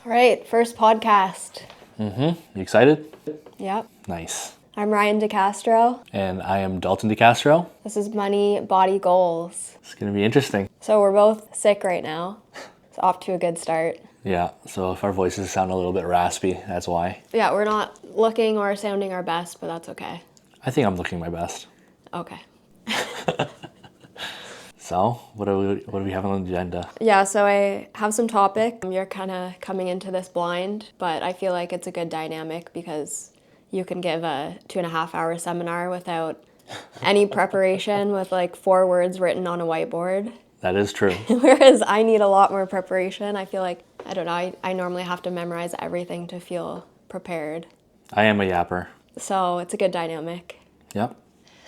All right, first podcast. You excited? Yep. Nice. I'm Rianne DeCastro. And I am Dalton DeCastro. This is Money, Body, Goals. It's going to be interesting. So we're both sick right now. It's off to a good start. Yeah, so if our voices sound a little bit raspy, that's why. Yeah, we're not looking or sounding our best, but that's okay. I think I'm looking my best. Okay. So, what do we have on the agenda? Yeah, so I have some topic. You're kind of coming into this blind, but I feel like it's a good dynamic because you can give a 2.5-hour seminar without any preparation with like 4 words written on a whiteboard. That is true. Whereas I need a lot more preparation. I feel like, I don't know, I normally have to memorize everything to feel prepared. I am a yapper. So it's a good dynamic. Yep.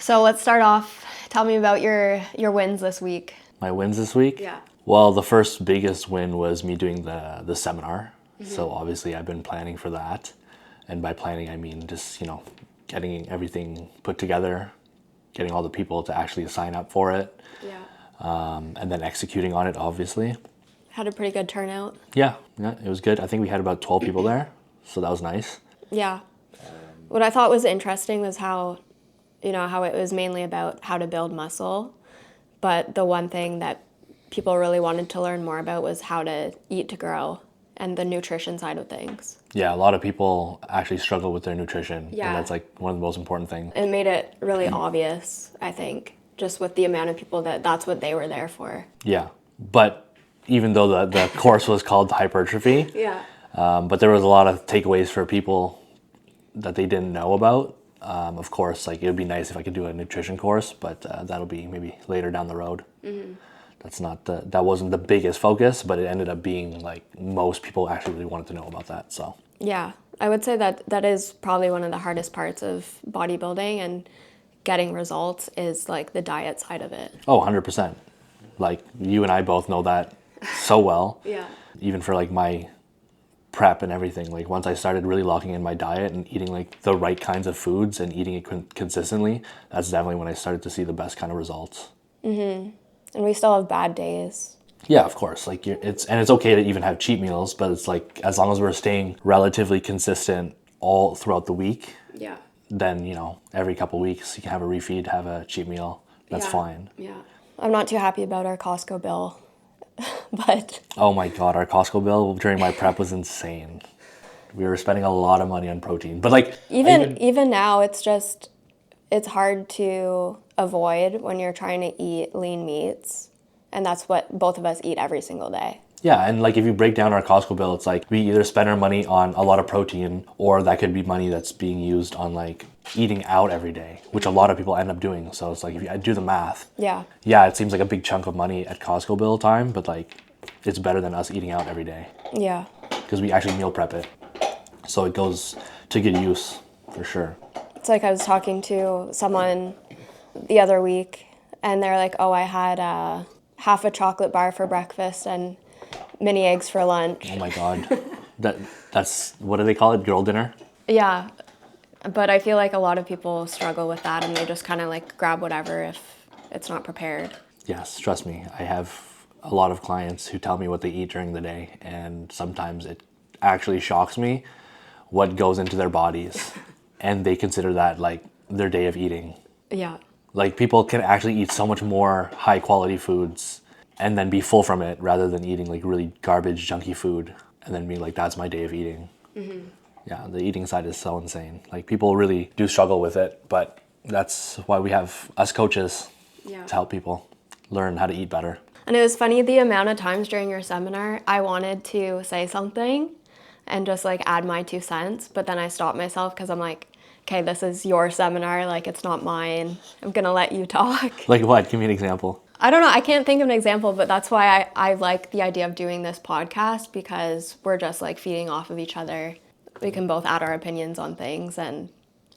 So let's start off. Tell me about your wins this week. My wins this week? Yeah. Well, the first biggest win was me doing the seminar. So obviously I've been planning for that. And by planning, I mean just, getting everything put together, getting all the people to actually sign up for it. Yeah. And then executing on it, obviously. Had a pretty good turnout. Yeah, it was good. I think we had about 12 people there, so that was nice. Yeah. What I thought was interesting was how it was mainly about how to build muscle. But the one thing that people really wanted to learn more about was how to eat to grow and the nutrition side of things. Yeah, a lot of people actually struggle with their nutrition. Yeah. And that's like one of the most important things. It made it really obvious, I think, just with the amount of people that's what they were there for. Yeah, but even though the course was called hypertrophy, Yeah. but there was a lot of takeaways for people that they didn't know about. Of course, like it would be nice if I could do a nutrition course, but that'll be maybe later down the road. That wasn't the biggest focus, but it ended up being like most people actually really wanted to know about that. So Yeah, I would say that is probably one of the hardest parts of bodybuilding and getting results is like the diet side of it. Oh, 100%. Like you and I both know that so well. Yeah. Even for like my prep and everything, like once I started really locking in my diet and eating like the right kinds of foods and eating it consistently, that's definitely when I started to see the best kind of results. And we still have bad days. Yeah, of course. Like it's okay to even have cheat meals, but it's like as long as we're staying relatively consistent all throughout the week, Yeah. then every couple weeks you can have a refeed, have a cheat meal. That's fine. Yeah. I'm not too happy about our Costco bill, but Oh my God, our Costco bill during my prep was insane. We were spending a lot of money on protein, but like even now it's hard to avoid when you're trying to eat lean meats, and that's what both of us eat every single day. Yeah, and like if you break down our Costco bill, it's like we either spend our money on a lot of protein, or that could be money that's being used on like eating out every day, which a lot of people end up doing. So it's like if you do the math, Yeah. it seems like a big chunk of money at Costco bill time, but like it's better than us eating out every day Yeah. because we actually meal prep it. So it goes to good use for sure. It's like I was talking to someone the other week, and they're like, "Oh, I had half a chocolate bar for breakfast and mini eggs for lunch." Oh my God. That's, what do they call it? Girl dinner? Yeah, but I feel like a lot of people struggle with that, and they just kind of like grab whatever if it's not prepared. Yes, trust me. I have a lot of clients who tell me what they eat during the day, and sometimes it actually shocks me what goes into their bodies, and they consider that like their day of eating. Yeah. Like people can actually eat so much more high quality foods and then be full from it rather than eating like really garbage, junky food and then being like, that's my day of eating. Yeah, the eating side is so insane. Like people really do struggle with it, but that's why we have us coaches to help people learn how to eat better. And it was funny the amount of times during your seminar I wanted to say something and just like add my 2 cents, but then I stopped myself because I'm like, okay, this is your seminar, like it's not mine. I'm gonna let you talk. Like what? Give me an example. I don't know, I can't think of an example, but that's why I like the idea of doing this podcast, because we're just like feeding off of each other. We can both add our opinions on things, and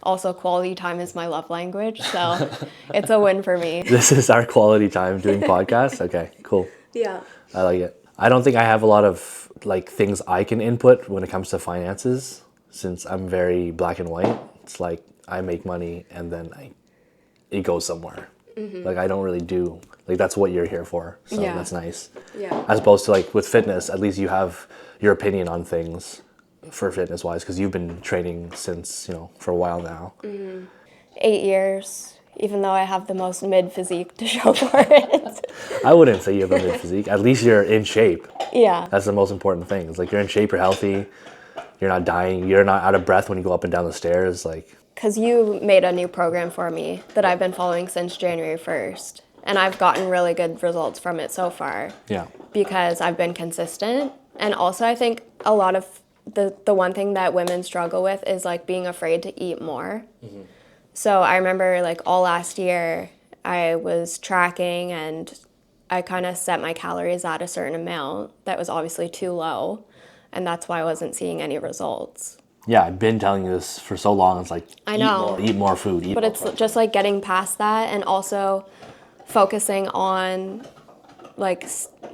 also quality time is my love language, so it's a win for me. This is our quality time doing podcasts? Okay, cool. Yeah. I like it. I don't think I have a lot of like things I can input when it comes to finances, since I'm very black and white. It's like I make money and then it goes somewhere. Like I don't really do, like that's what you're here for. So Yeah. that's nice. Yeah. As opposed to like with fitness, at least you have your opinion on things for fitness wise, because you've been training since, for a while now. 8 years, even though I have the most mid physique to show for it. I wouldn't say you have a mid physique. At least you're in shape. Yeah. That's the most important thing. It's like you're in shape, you're healthy, you're not dying, you're not out of breath when you go up and down the stairs. Like, Because you made a new program for me that I've been following since January 1st. And I've gotten really good results from it so far. yeah. Because I've been consistent. And also I think a lot of the one thing that women struggle with is like being afraid to eat more. So I remember like all last year I was tracking and I kind of set my calories at a certain amount that was obviously too low. And that's why I wasn't seeing any results. Yeah, I've been telling you this for so long. It's like, I know. Eat more food. But it's just like getting past that and also focusing on like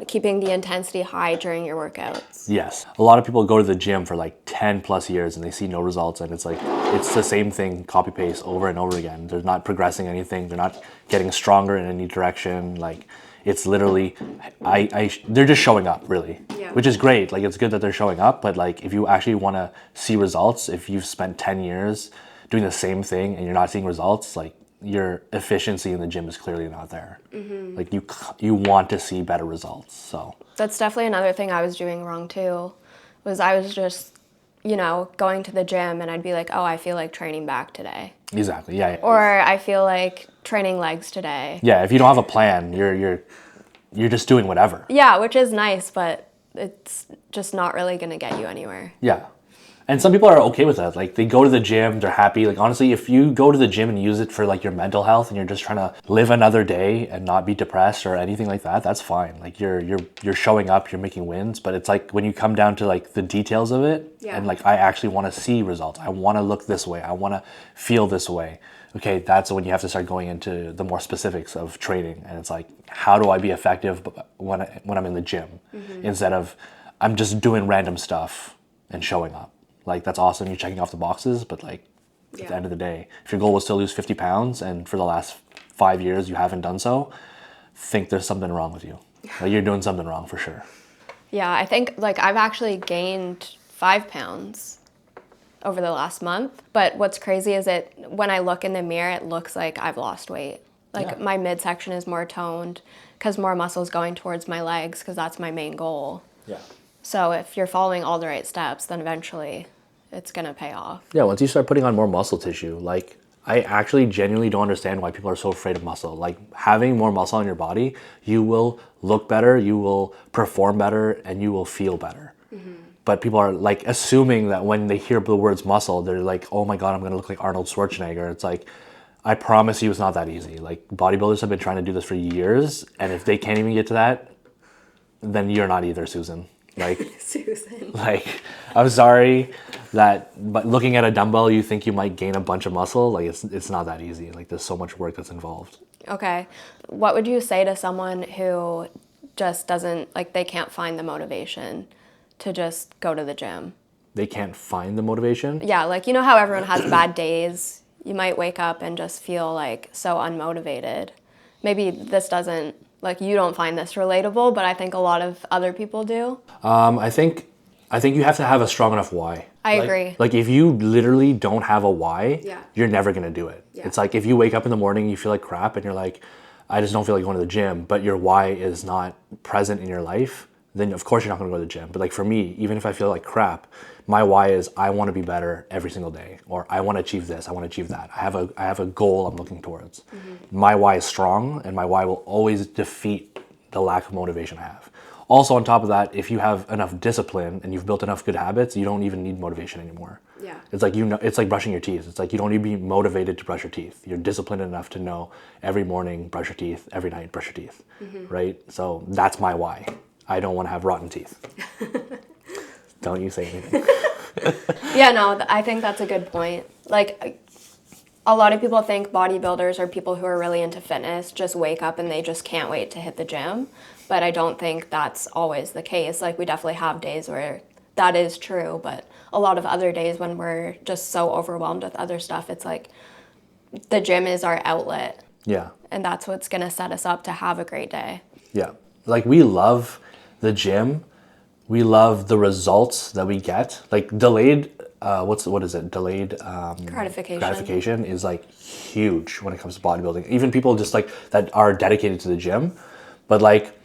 keeping the intensity high during your workouts. Yes. A lot of people go to the gym for like 10 plus years and they see no results, and it's like, it's the same thing, copy paste over and over again. They're not progressing anything. They're not getting stronger in any direction. Like, it's literally, they're just showing up, really, Yeah. which is great. Like, it's good that they're showing up, but like, if you actually want to see results, if you've spent 10 years doing the same thing and you're not seeing results, like, your efficiency in the gym is clearly not there. Like, you want to see better results, so. That's definitely another thing I was doing wrong too, was I was just, going to the gym and I'd be like, oh, I feel like training back today. Exactly, yeah. Or I feel like training legs today. Yeah, if you don't have a plan, you're just doing whatever. Yeah, which is nice, but it's just not really going to get you anywhere. Yeah. And some people are okay with that. Like, they go to the gym, they're happy. Like, honestly, if you go to the gym and use it for like your mental health and you're just trying to live another day and not be depressed or anything like that, that's fine. Like, you're showing up, you're making wins, but it's like when you come down to like the details of it, and like, I actually want to see results. I want to look this way. I want to feel this way. Okay, that's when you have to start going into the more specifics of training. And it's like, how do I be effective when I'm in the gym? Instead of I'm just doing random stuff and showing up. Like, that's awesome, you're checking off the boxes, but like, at the end of the day, if your goal was to lose 50 pounds and for the last 5 years you haven't done so, think there's something wrong with you. Like, you're doing something wrong for sure. Yeah, I think like I've actually gained 5 pounds over the last month. But what's crazy is when I look in the mirror, it looks like I've lost weight. Like my midsection is more toned because more muscle's going towards my legs because that's my main goal. Yeah. So if you're following all the right steps, then eventually it's going to pay off. Yeah, once you start putting on more muscle tissue, like, I actually genuinely don't understand why people are so afraid of muscle. Like, having more muscle on your body, you will look better, you will perform better, and you will feel better. But people are like assuming that when they hear the words muscle, they're like, oh my God, I'm going to look like Arnold Schwarzenegger. It's like, I promise you it's not that easy. Like, bodybuilders have been trying to do this for years, and if they can't even get to that, then you're not either, Susan. Like, Susan. Like, I'm sorry but looking at a dumbbell, you think you might gain a bunch of muscle. Like, it's not that easy. Like, there's so much work that's involved. Okay. What would you say to someone who just doesn't, like, they can't find the motivation to just go to the gym? They can't find the motivation? Yeah, like, you know how everyone has bad days? You might wake up and just feel, like, so unmotivated. Maybe this doesn't, like, you don't find this relatable, but I think a lot of other people do. I think you have to have a strong enough why. I agree. Like, if you literally don't have a why, Yeah. you're never going to do it. Yeah. It's like if you wake up in the morning, you feel like crap, and you're like, I just don't feel like going to the gym, but your why is not present in your life, then of course you're not going to go to the gym. But like, for me, even if I feel like crap, my why is I want to be better every single day, or I want to achieve this, I want to achieve that. I have a goal I'm looking towards. My why is strong, and my why will always defeat the lack of motivation I have. Also, on top of that, if you have enough discipline and you've built enough good habits, you don't even need motivation anymore. Yeah. It's like, it's like brushing your teeth. It's like you don't need to be motivated to brush your teeth. You're disciplined enough to know every morning brush your teeth, every night brush your teeth, right? So that's my why. I don't want to have rotten teeth. Don't you say anything. Yeah, no, I think that's a good point. Like, a lot of people think bodybuilders or people who are really into fitness just wake up and they just can't wait to hit the gym. But I don't think that's always the case. Like, we definitely have days where that is true, but a lot of other days when we're just so overwhelmed with other stuff, it's like the gym is our outlet. Yeah. and that's what's going to set us up to have a great day. Yeah. Like, we love the gym. We love the results that we get. Like, delayed, what is it? Delayed gratification is like huge when it comes to bodybuilding. Even people just like that are dedicated to the gym. But like,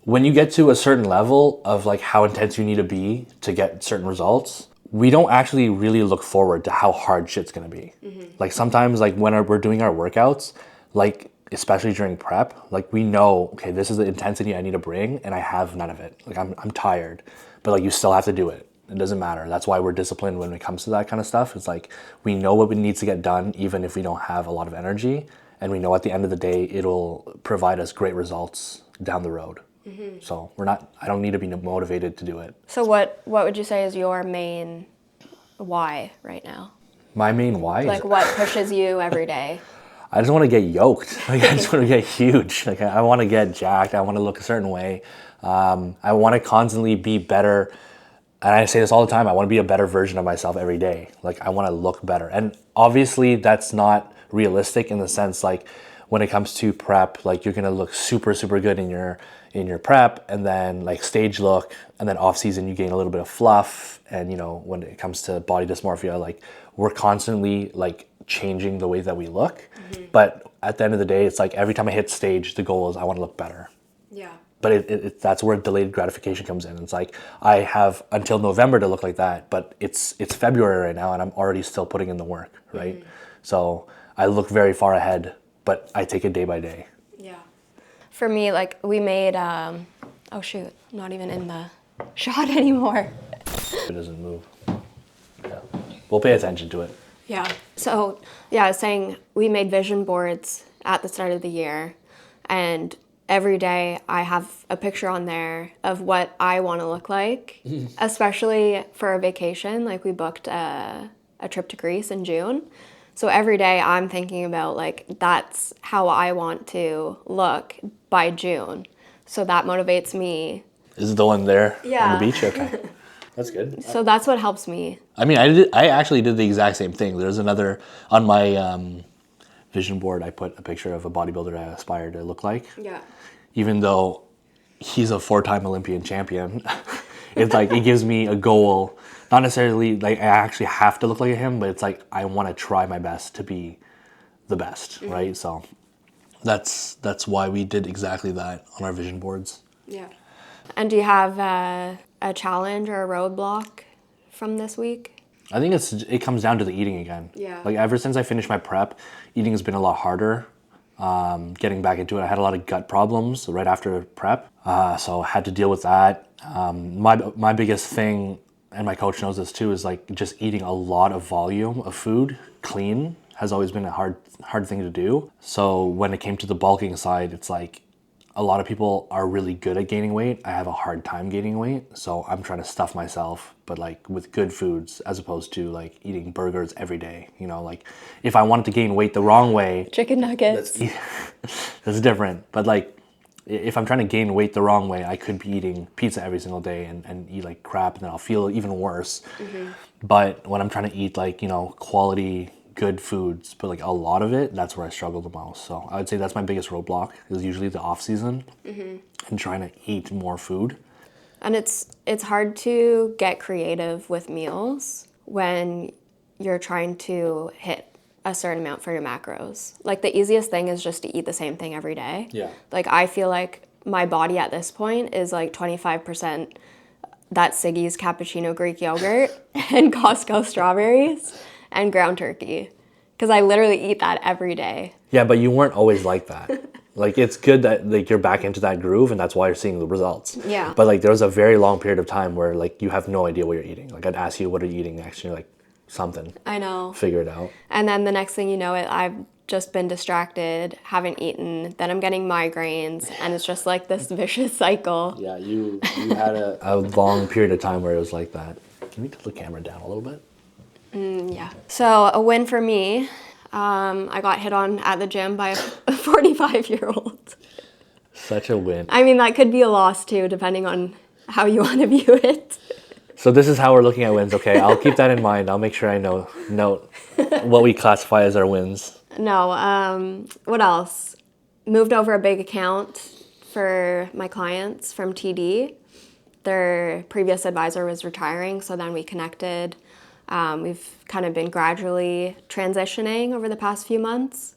when you get to a certain level of like how intense you need to be to get certain results, we don't actually really look forward to how hard shit's gonna be. Like, sometimes, like, when we're doing our workouts, like, especially during prep, like, we know, okay, this is the intensity I need to bring, and I have none of it. Like, I'm tired, but like, you still have to do it. It doesn't matter. That's why we're disciplined when it comes to that kind of stuff. It's like, we know what needs to get done, even if we don't have a lot of energy, and we know at the end of the day, it'll provide us great results down the road. So I don't need to be motivated to do it. So what would you say is your main why right now? My main why Like, what pushes you every day? I just want to get yoked. Like, I just want to get huge. Like, I want to get jacked. I want to look a certain way. I want to constantly be better. And I say this all the time. I want to be a better version of myself every day. Like, I want to look better. And obviously that's not realistic in the sense, like, when it comes to prep, like, you're going to look super, super good in your prep, and then like stage look, and then off season you gain a little bit of fluff. And, you know, when it comes to body dysmorphia, like, we're constantly like changing the way that we look. But at the end of the day, it's like, every time I hit stage, the goal is I want to look better. Yeah. But that's where delayed gratification comes in. It's like, I have until November to look like that, but it's February right now, and I'm already still putting in the work, right? So I look very far ahead, but I take it day by day. Yeah. For me, like, we made, oh shoot, not even in the shot anymore. It doesn't move. Yeah. We'll pay attention to it. Yeah. So, yeah, I was saying we made vision boards at the start of the year, and every day I have a picture on there of what I want to look like, especially for a vacation. Like, we booked a trip to Greece in June. So every day I'm thinking about, like, that's how I want to look by June. So that motivates me. Is it the one there Yeah. on the beach? Okay. That's good. So that's what helps me. I mean, I actually did the exact same thing. There's another, on my vision board, I put a picture of a bodybuilder I aspire to look like. Yeah. Even though he's a 4-time Olympian champion, it's like, it gives me a goal. Not necessarily like I actually have to look like him, but it's like, I want to try my best to be the best, right? So that's why we did exactly that on our vision boards. Yeah. And do you have a challenge or a roadblock from this week? I think it comes down to the eating again. Yeah. Like, ever since I finished my prep, eating has been a lot harder. Getting back into it, I had a lot of gut problems right after prep, so I had to deal with that. My biggest thing, and my coach knows this too, is like, just eating a lot of volume of food, clean, has always been a hard thing to do. So when it came to the bulking side, it's like, a lot of people are really good at gaining weight. I have a hard time gaining weight, so I'm trying to stuff myself, but like with good foods, as opposed to like eating burgers every day. You know, like, if I wanted to gain weight the wrong way, Chicken nuggets. that's different. But like, if I'm trying to gain weight the wrong way, I could be eating pizza every single day and eat like crap, and then I'll feel even worse. But when I'm trying to eat, like, you know, quality, good foods, but like a lot of it, that's where I struggle the most. So I would say that's my biggest roadblock, is usually the off season and trying to eat more food. And it's hard to get creative with meals when you're trying to hit a certain amount for your macros. Like, the easiest thing is just to eat the same thing every day. Yeah. Like, I feel like my body at this point is like 25% that Siggy's cappuccino Greek yogurt and Costco strawberries and ground turkey, because I literally eat that every day. Yeah, but you weren't always like that. Like, it's good that like you're back into that groove, and that's why you're seeing the results. Yeah. But like, there was a very long period of time where like you have no idea what you're eating. Like, I'd ask you, what are you eating next? And you're like, something. I know. Figure it out. And then the next thing you know, I've just been distracted, haven't eaten, then I'm getting migraines, and it's just like this vicious cycle. Yeah, you had a long period of time where it was like that. Can we tilt the camera down a little bit? Yeah. So a win for me, I got hit on at the gym by a 45-year-old. Such a win. I mean, that could be a loss too, depending on how you want to view it. So this is how we're looking at wins. Okay, I'll keep that in mind. I'll make sure I note what we classify as our wins. No, what else? moved over a big account for my clients from TD. Their previous advisor was retiring, so then we connected. We've kind of been gradually transitioning over the past few months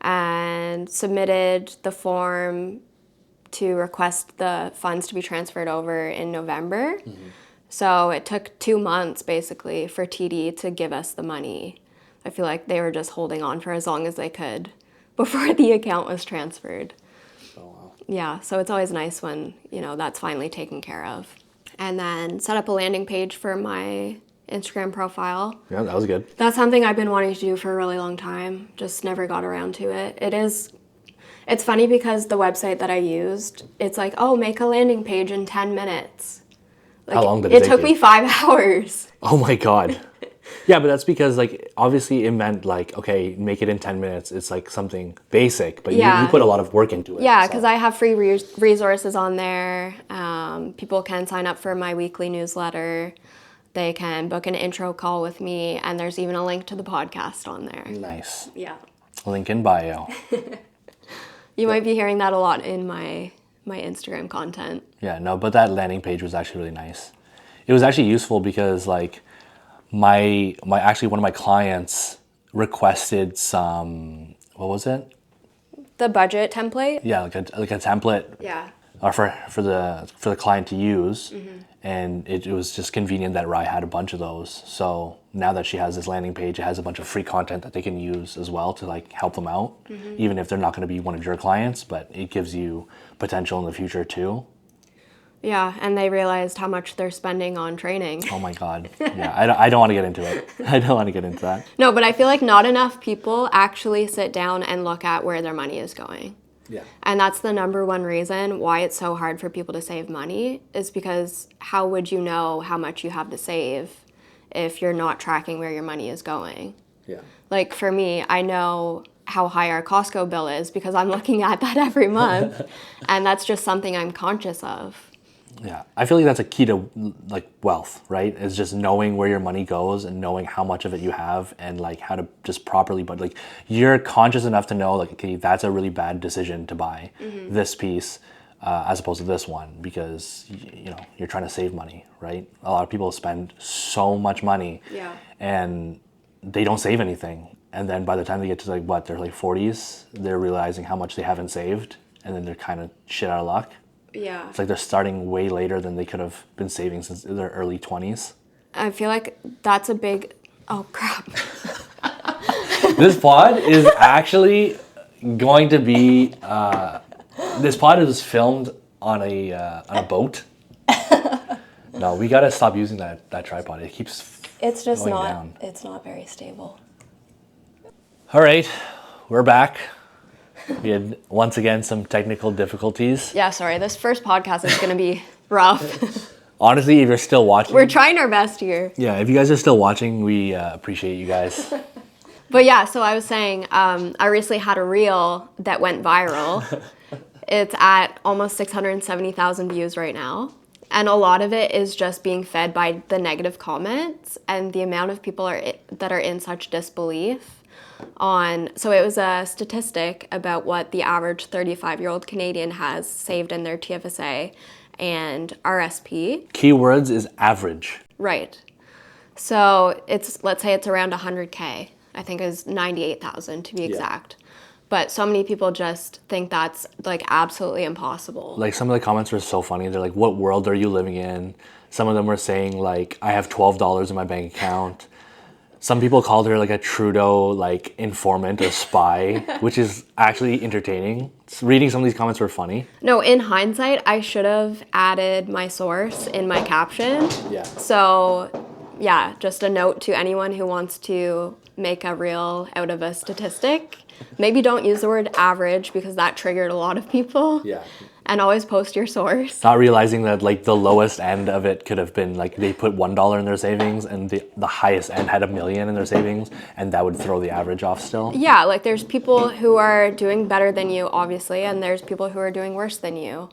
and submitted the form to request the funds to be transferred over in November. So it took 2 months basically for TD to give us the money. I feel like they were just holding on for as long as they could before the account was transferred. Oh, wow. Yeah, so it's always nice when, that's finally taken care of. And then set up a landing page for my Instagram profile. Yeah, that was good. That's something I've been wanting to do for a really long time, just never got around to it. It's funny because the website that I used, it's like, oh, make a landing page in 10 minutes. Like, how long did it take took you? me 5 hours. Oh my God. Yeah, but that's because like obviously it meant like, okay, make it in 10 minutes. It's like something basic, but you put a lot of work into it. Yeah, because I have free resources on there. People can sign up for my weekly newsletter. They can book an intro call with me, and there's even a link to the podcast on there. Nice. Yeah. Link in bio. You might be hearing that a lot in my Instagram content. Yeah, no, but that landing page was actually really nice. It was actually useful because like my actually one of my clients requested some, what was it? The budget template? Yeah, like a template. Yeah. For the client to use, and it was just convenient that Rye had a bunch of those. So now that she has this landing page, it has a bunch of free content that they can use as well to like help them out, even if they're not going to be one of your clients, but it gives you potential in the future too. Yeah, and they realized how much they're spending on training. Oh my God. Yeah, I don't want to get into it. I don't want to get into that. No, but I feel like not enough people actually sit down and look at where their money is going. Yeah. And that's the number one reason why it's so hard for people to save money, is because how would you know how much you have to save if you're not tracking where your money is going? Yeah. Like for me, I know how high our Costco bill is because I'm looking at that every month, and that's just something I'm conscious of. Yeah, I feel like that's a key to like wealth, right? Is just knowing where your money goes and knowing how much of it you have and like how to just properly, but like you're conscious enough to know like, okay, that's a really bad decision to buy this piece as opposed to this one because you're trying to save money, right? A lot of people spend so much money and they don't save anything. And then by the time they get to like their like 40s, they're realizing how much they haven't saved, and then they're kind of shit out of luck. Yeah. It's like they're starting way later than they could have been saving since their early 20s. I feel like that's a big... Oh, crap. This pod is actually going to be... this pod is filmed on a boat. No, we got to stop using that tripod. It keeps It's just going not... down. It's not very stable. All right, we're back. We had, once again, some technical difficulties. Yeah, sorry. This first podcast is going to be rough. Honestly, if you're still watching... We're trying our best here. Yeah, if you guys are still watching, we appreciate you guys. But yeah, so I was saying, I recently had a reel that went viral. It's at almost 670,000 views right now. And a lot of it is just being fed by the negative comments and the amount of people that are in such disbelief. So it was a statistic about what the average 35-year-old Canadian has saved in their TFSA and RSP. Keywords is average. Right. So let's say it's around 100K. I think it was 98,000 to be exact. But so many people just think that's like absolutely impossible. Like some of the comments were so funny. They're like, what world are you living in? Some of them were saying like, I have $12 in my bank account. Some people called her like a Trudeau like informant or spy, which is actually entertaining. Reading some of these comments were funny. No, in hindsight, I should have added my source in my caption. Yeah. So, yeah, just a note to anyone who wants to make a reel out of a statistic. Maybe don't use the word average because that triggered a lot of people. Yeah. And always post your source. Not realizing that like the lowest end of it could have been like they put $1 in their savings and the highest end had $1 million in their savings, and that would throw the average off still. Yeah, like there's people who are doing better than you, obviously, and there's people who are doing worse than you.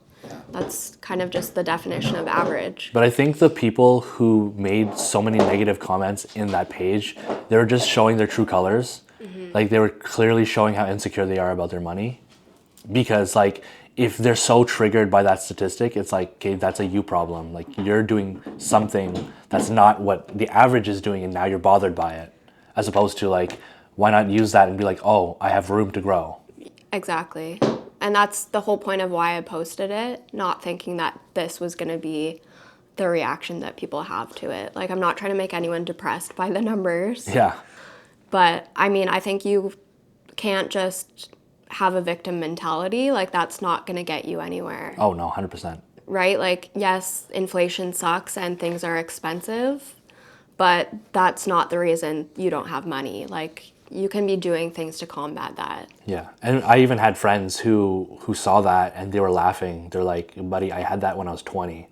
That's kind of just the definition of average. But I think the people who made so many negative comments in that page, they were just showing their true colors. Like they were clearly showing how insecure they are about their money. because like if they're so triggered by that statistic, it's like, okay, that's a you problem. Like you're doing something that's not what the average is doing, and now you're bothered by it, as opposed to like, why not use that and be like, oh, I have room to grow. Exactly. And that's the whole point of why I posted it, not thinking that this was going to be the reaction that people have to it. Like, I'm not trying to make anyone depressed by the numbers. Yeah. But I mean, I think you can't just have a victim mentality. Like, that's not going to get you anywhere. Oh, no, 100%. Right? Like, yes, inflation sucks and things are expensive, but that's not the reason you don't have money. Like, you can be doing things to combat that. Yeah. And I even had friends who saw that and they were laughing. They're like, buddy, I had that when I was 20.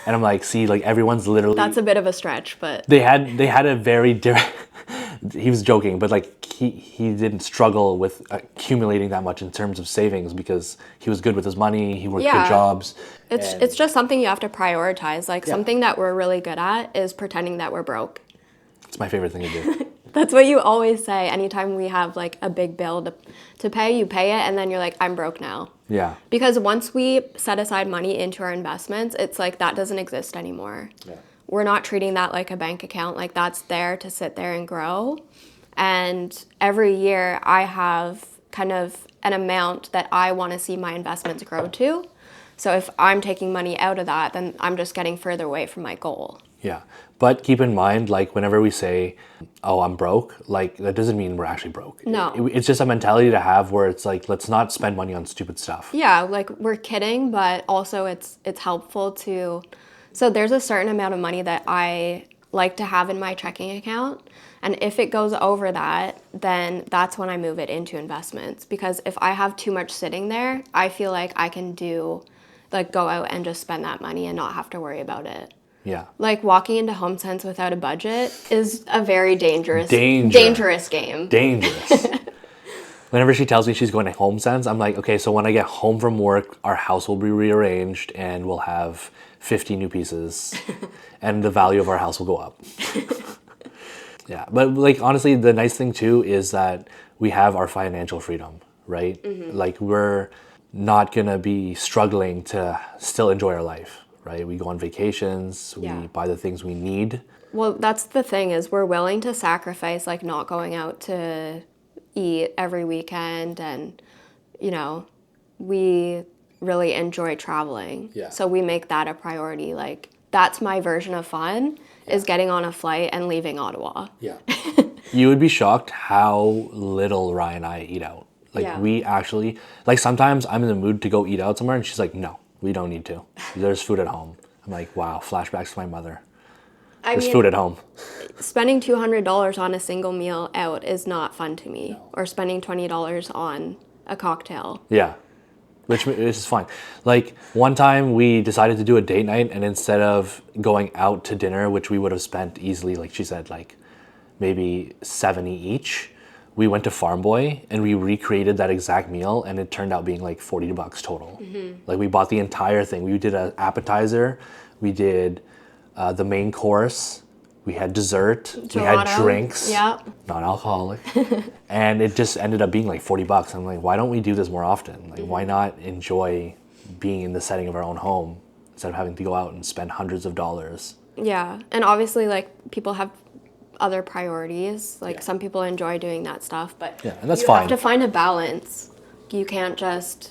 And I'm like, see, like everyone's literally... That's a bit of a stretch, but... They had a very different... He was joking, but like he didn't struggle with accumulating that much in terms of savings because he was good with his money, he worked good jobs. It's just something you have to prioritize. Like something that we're really good at is pretending that we're broke. It's my favorite thing to do. That's what you always say. Anytime we have like a big bill to pay, you pay it and then you're like, I'm broke now. Yeah. Because once we set aside money into our investments, it's like that doesn't exist anymore. Yeah. We're not treating that like a bank account. Like that's there to sit there and grow. And every year I have kind of an amount that I want to see my investments grow to. So if I'm taking money out of that, then I'm just getting further away from my goal. Yeah. But keep in mind, like whenever we say, oh, I'm broke, like that doesn't mean we're actually broke. No. It's just a mentality to have where it's like, let's not spend money on stupid stuff. Yeah, like we're kidding, but also it's helpful to... So there's a certain amount of money that I like to have in my checking account. And if it goes over that, then that's when I move it into investments. Because if I have too much sitting there, I feel like I can go out and just spend that money and not have to worry about it. Yeah. Like walking into HomeSense without a budget is a very dangerous game. Dangerous. Whenever she tells me she's going to HomeSense, I'm like, okay, so when I get home from work, our house will be rearranged and we'll have 50 new pieces and the value of our house will go up. Yeah, but like honestly, the nice thing too is that we have our financial freedom, right? Mm-hmm. Like we're not gonna be struggling to still enjoy our life, right? We go on vacations, we buy the things we need. Well, that's the thing is we're willing to sacrifice like not going out to eat every weekend and, you know, we really enjoy traveling. Yeah. So we make that a priority. Like that's my version of fun is getting on a flight and leaving Ottawa. Yeah. You would be shocked how little Ryan and I eat out. Like we actually, like sometimes I'm in the mood to go eat out somewhere and she's like, no, we don't need to. There's food at home. I'm like, wow, flashbacks to my mother. There's food at home. Spending $200 on a single meal out is not fun to me. No. Or spending $20 on a cocktail. Yeah. Which is fine. Like one time we decided to do a date night and instead of going out to dinner, which we would have spent easily, like she said, like maybe 70 each, we went to Farm Boy and we recreated that exact meal and it turned out being like $40 total. Mm-hmm. Like we bought the entire thing. We did an appetizer, we did the main course, we had dessert, Gelato. We had drinks, non-alcoholic, and it just ended up being like $40. I'm like, why don't we do this more often? Like, why not enjoy being in the setting of our own home instead of having to go out and spend hundreds of dollars? Yeah, and obviously, like, people have other priorities. Like, some people enjoy doing that stuff, but and that's fine. You have to find a balance. You can't just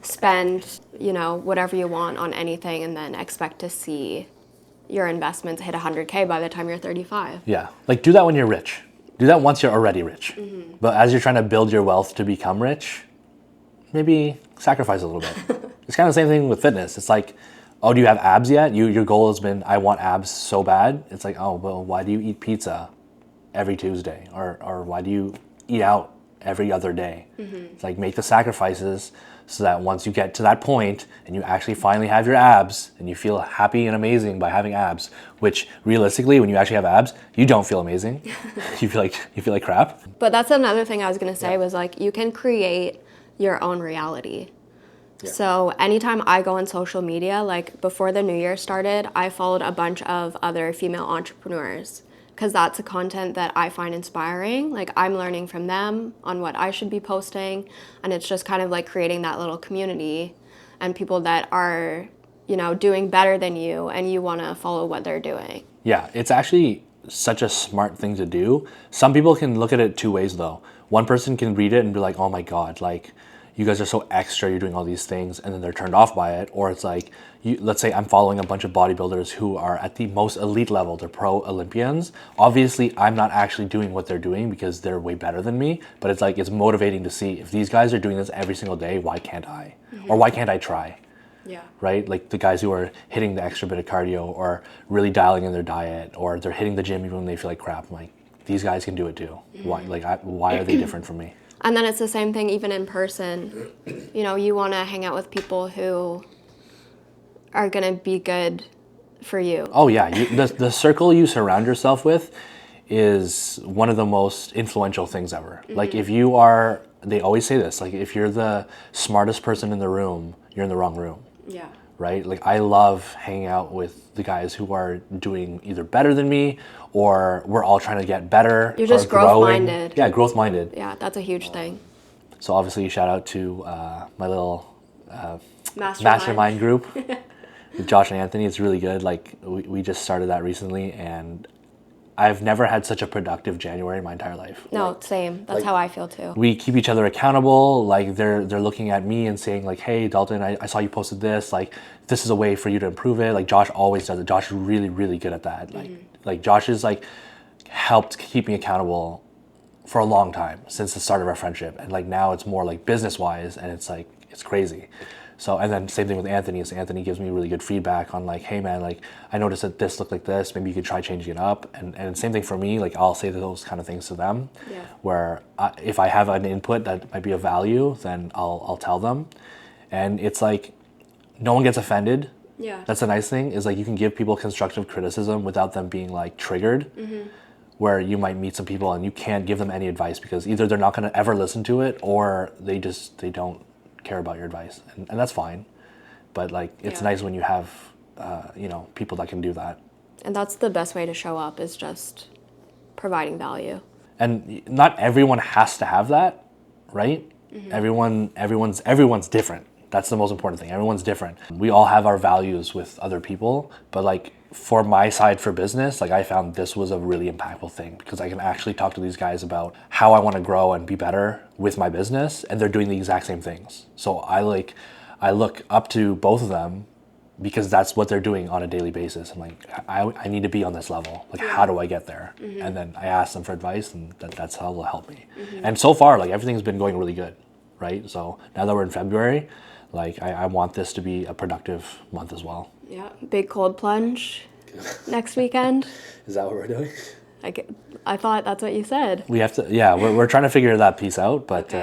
spend, you know, whatever you want on anything and then expect to see your investments hit 100K by the time you're 35. Yeah, like do that when you're rich. Do that once you're already rich. Mm-hmm. But as you're trying to build your wealth to become rich, maybe sacrifice a little bit. It's kind of the same thing with fitness. It's like, oh, do you have abs yet? Your goal has been, I want abs so bad. It's like, oh, well, why do you eat pizza every Tuesday? Or why do you eat out every other day? Mm-hmm. It's like make the sacrifices so that once you get to that point and you actually finally have your abs and you feel happy and amazing by having abs, which realistically, when you actually have abs, you don't feel amazing. You feel like crap. But that's another thing I was gonna say was like, you can create your own reality. Yeah. So anytime I go on social media, like before the new year started, I followed a bunch of other female entrepreneurs because that's the content that I find inspiring. Like, I'm learning from them on what I should be posting, and it's just kind of like creating that little community and people that are, you know, doing better than you, and you want to follow what they're doing. Yeah, it's actually such a smart thing to do. Some people can look at it two ways though. One person can read it and be like, oh my God, like, you guys are so extra, you're doing all these things, and then they're turned off by it. Or it's like, let's say I'm following a bunch of bodybuilders who are at the most elite level, they're pro Olympians. Obviously, I'm not actually doing what they're doing because they're way better than me, but it's like, it's motivating to see if these guys are doing this every single day, why can't I? Or why can't I try? Yeah. Right? Like the guys who are hitting the extra bit of cardio or really dialing in their diet, or they're hitting the gym even when they feel like crap. I'm like, these guys can do it too. Why are they different from me? And then it's the same thing even in person. You know, you want to hang out with people who are going to be good for you. Oh yeah, the circle you surround yourself with is one of the most influential things ever. Like if you are, they always say this, like if you're the smartest person in the room, you're in the wrong room. Yeah. Right? Like I love hanging out with the guys who are doing either better than me, or we're all trying to get better. You're just growth-minded. Yeah, growth-minded. Yeah, that's a huge thing. So obviously shout out to my little Mastermind group with Josh and Anthony. It's really good. Like we just started that recently, and I've never had such a productive January in my entire life. No, same. That's how I feel too. We keep each other accountable. Like they're looking at me and saying like, hey, Dalton, I saw you posted this. Like this is a way for you to improve it. Like Josh always does it. Josh is really, really good at that. Like Josh is like helped keep me accountable for a long time since the start of our friendship. And like now it's more like business wise, and it's like, it's crazy. So, and then same thing with Anthony. So Anthony gives me really good feedback on like, hey man, like I noticed that this looked like this, maybe you could try changing it up. And same thing for me, like I'll say those kind of things to them. Yeah. Where if I have an input that might be of value, then I'll tell them. And it's like, no one gets offended. Yeah. That's a nice thing, is like you can give people constructive criticism without them being like triggered. Where you might meet some people and you can't give them any advice because either they're not going to ever listen to it, or they don't care about your advice, and that's fine. But like it's nice when you have people that can do that. And that's the best way to show up, is just providing value. And not everyone has to have that, right? Everyone's different. That's the most important thing. Everyone's different. We all have our values with other people, but like for my side for business, like I found this was a really impactful thing because I can actually talk to these guys about how I want to grow and be better with my business, and they're doing the exact same things. So I look up to both of them because that's what they're doing on a daily basis. I'm like, I need to be on this level. Like, how do I get there? And then I ask them for advice, and that's how they'll help me. And so far, like everything's been going really good, right? So now that we're in February, like I want this to be a productive month as well. Yeah, big cold plunge next weekend. Is that what we're doing? I thought that's what you said. We have to, yeah, we're trying to figure that piece out, but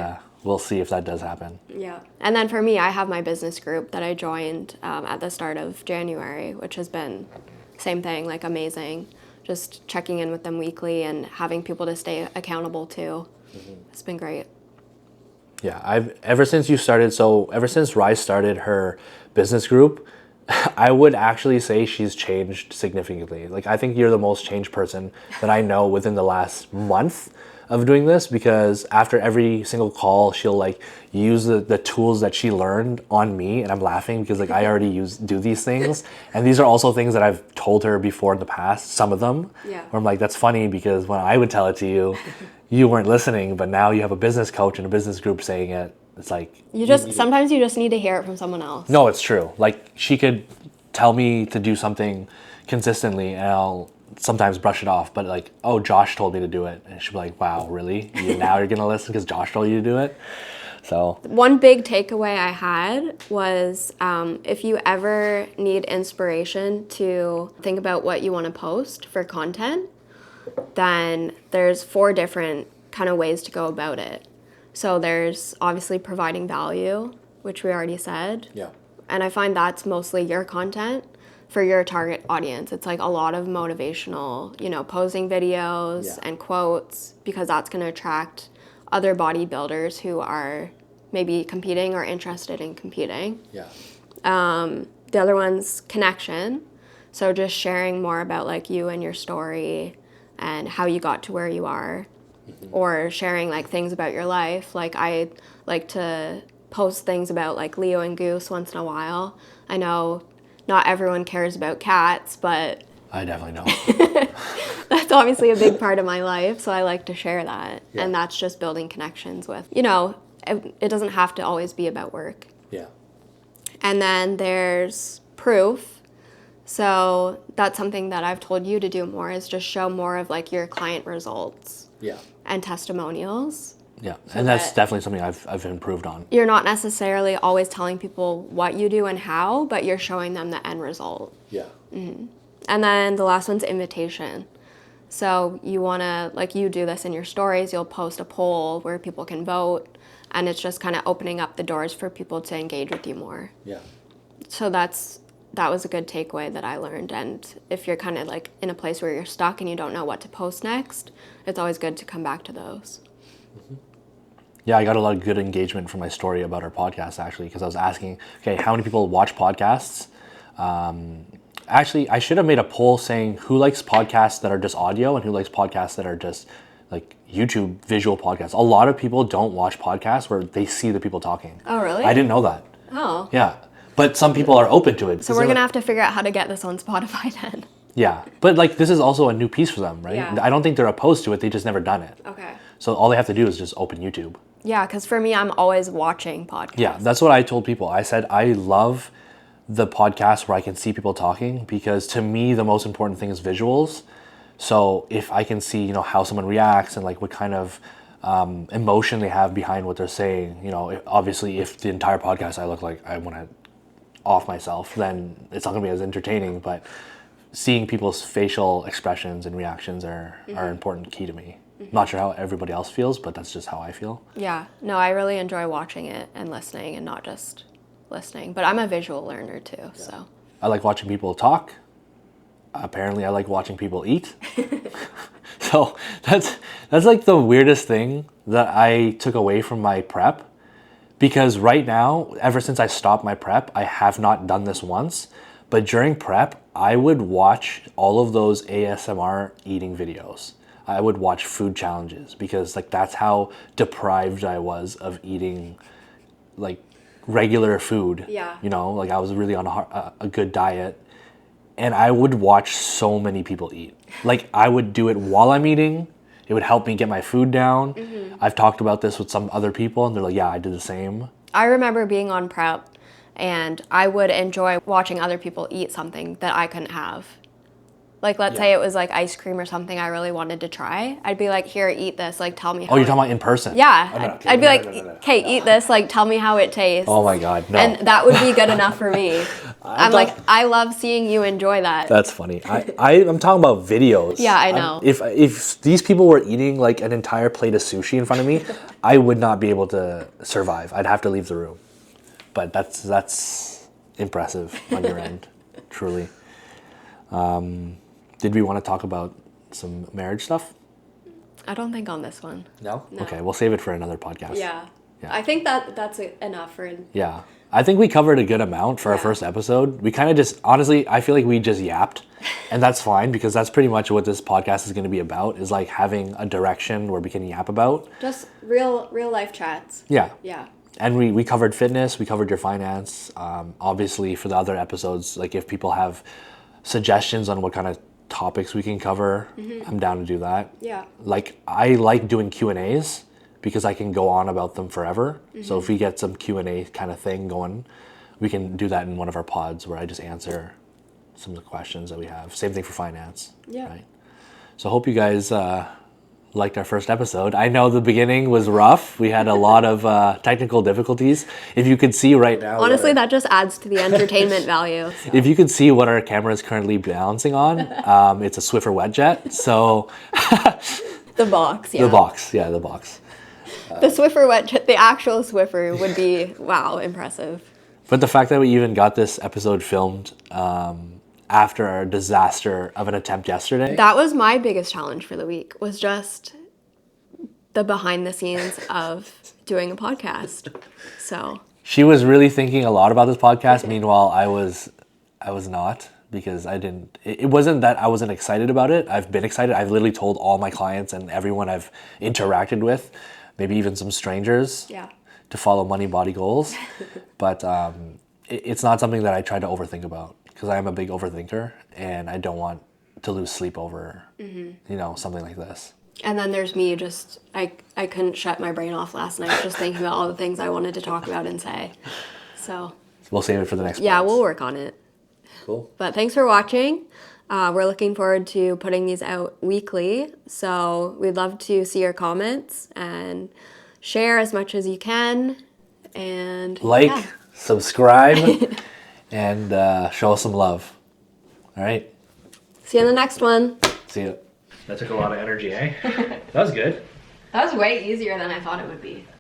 we'll see if that does happen. Yeah. And then for me, I have my business group that I joined at the start of January, which has been same thing, like amazing. Just checking in with them weekly and having people to stay accountable to. It's been great. Yeah, ever since Rise started her business group, I would actually say she's changed significantly. Like, I think you're the most changed person that I know within the last month of doing this, because after every single call, she'll like use the tools that she learned on me, and I'm laughing because like I already do these things, and these are also things that I've told her before in the past, some of them. Yeah. Where I'm like, that's funny because when I would tell it to you, you weren't listening, but now you have a business coach and a business group saying it. It's like sometimes you just need to hear it from someone else. No, it's true. Like she could tell me to do something consistently, and I'll sometimes brush it off. But like, oh, Josh told me to do it, and she'll be like, "Wow, really? Now you're gonna listen because Josh told you to do it?" So one big takeaway I had was if you ever need inspiration to think about what you want to post for content, then there's 4 different kind of ways to go about it. So there's obviously providing value, which we already said. yeah, And I find that's mostly your content for your target audience. It's like a lot of motivational, posing videos and quotes, because that's going to attract other bodybuilders who are maybe competing or interested in competing. yeah, The other one's connection. So just sharing more about like you and your story and how you got to where you are, or sharing like things about your life. Like I like to post things about like Leo and Goose once in a while. I know not everyone cares about cats, but I definitely don't. that's obviously a big part of my life, so I like to share that. Yeah. And that's just building connections with, it doesn't have to always be about work. Yeah. And then there's proof. So that's something that I've told you to do more, is just show more of like your client results. Yeah. And testimonials. Yeah, and that's definitely something I've improved on. You're not necessarily always telling people what you do and how, but you're showing them the end result. Yeah. And then the last one's invitation. So you want to, like you do this in your stories, you'll post a poll where people can vote, and it's just kind of opening up the doors for people to engage with you more. Yeah. So that was a good takeaway that I learned. And if you're kind of like in a place where you're stuck and you don't know what to post next, it's always good to come back to those. Yeah, I got a lot of good engagement from my story about our podcast, actually, because I was asking, okay, how many people watch podcasts? Actually, I should have made a poll saying who likes podcasts that are just audio and who likes podcasts that are just like YouTube visual podcasts. A lot of people don't watch podcasts where they see the people talking. Oh, really? I didn't know that. Oh. Yeah, but some people are open to it. So we're going to have to figure out how to get this on Spotify then. Yeah, but like this is also a new piece for them, right? Yeah. I don't think they're opposed to it. They just never done it. Okay. So all they have to do is just open YouTube. Yeah, because for me, I'm always watching podcasts. Yeah, that's what I told people. I said, I love the podcast where I can see people talking, because to me, the most important thing is visuals. So if I can see, how someone reacts and like what kind of emotion they have behind what they're saying, obviously if the entire podcast I look like I want to off myself, then it's not going to be as entertaining. But seeing people's facial expressions and reactions are an important key to me. Not sure how everybody else feels, but that's just how I feel. Yeah, no, I really enjoy watching it and listening, and not just listening. But I'm a visual learner too, so. I like watching people talk. Apparently, I like watching people eat. So that's like the weirdest thing that I took away from my prep. Because right now, ever since I stopped my prep, I have not done this once. But during prep, I would watch all of those ASMR eating videos. I would watch food challenges, because like that's how deprived I was of eating like regular food. Yeah. Like I was really on a good diet, and I would watch so many people eat. Like I would do it while I'm eating. It would help me get my food down. I've talked about this with some other people, and they're like, yeah, I did the same. I remember being on prep, and I would enjoy watching other people eat something that I couldn't have. Like, let's say it was like ice cream or something I really wanted to try. I'd be like, here, eat this. Like, tell me how. Oh, you're talking about in person? Yeah. I'd be like, okay, eat this. Like, tell me how it tastes. Oh my God, no. And that would be good enough for me. I'm like, I love seeing you enjoy that. That's funny. I'm talking about videos. Yeah, I know. If these people were eating like an entire plate of sushi in front of me, I would not be able to survive. I'd have to leave the room. But that's impressive on your end, truly. Did we want to talk about some marriage stuff? I don't think on this one. No? Okay, we'll save it for another podcast. Yeah. I think that's enough for. Yeah. I think we covered a good amount for our first episode. We kind of just, honestly, I feel like we just yapped. And that's fine, because that's pretty much what this podcast is going to be about, is like having a direction where we can yap about. Just real life chats. Yeah. Yeah. And we covered fitness, we covered your finance. Obviously, for the other episodes, like if people have suggestions on what kind of topics we can cover, I'm down to do that. Yeah. Like I like doing Q&As because I can go on about them forever. So if we get some Q&A kind of thing going, we can do that in one of our pods where I just answer some of the questions that we have. Same thing for finance. Yeah. Right. So I hope you guys liked our first episode. I know the beginning was rough. We had a lot of technical difficulties. If you could see right now. Honestly, that just adds to the entertainment value. So. If you could see what our camera is currently balancing on, it's a Swiffer WetJet. So. The box, yeah. The box, yeah, the box. The Swiffer WetJet, the actual Swiffer would be, wow, impressive. But the fact that we even got this episode filmed after our disaster of an attempt yesterday. That was my biggest challenge for the week, was just the behind the scenes of doing a podcast. So. She was really thinking a lot about this podcast. Meanwhile, I was not, because it wasn't that I wasn't excited about it. I've been excited. I've literally told all my clients and everyone I've interacted with, maybe even some strangers, to follow money, body, goals. But it's not something that I try to overthink about, because I am a big overthinker and I don't want to lose sleep over, something like this. And then there's me, I couldn't shut my brain off last night just thinking about all the things I wanted to talk about and say. So we'll save it for the next Yeah, we'll work on it. Cool. But thanks for watching. We're looking forward to putting these out weekly. So we'd love to see your comments and share as much as you can. And subscribe, and show us some love. All right. See you in the next one. See you. That took a lot of energy, eh? That was good. That was way easier than I thought it would be.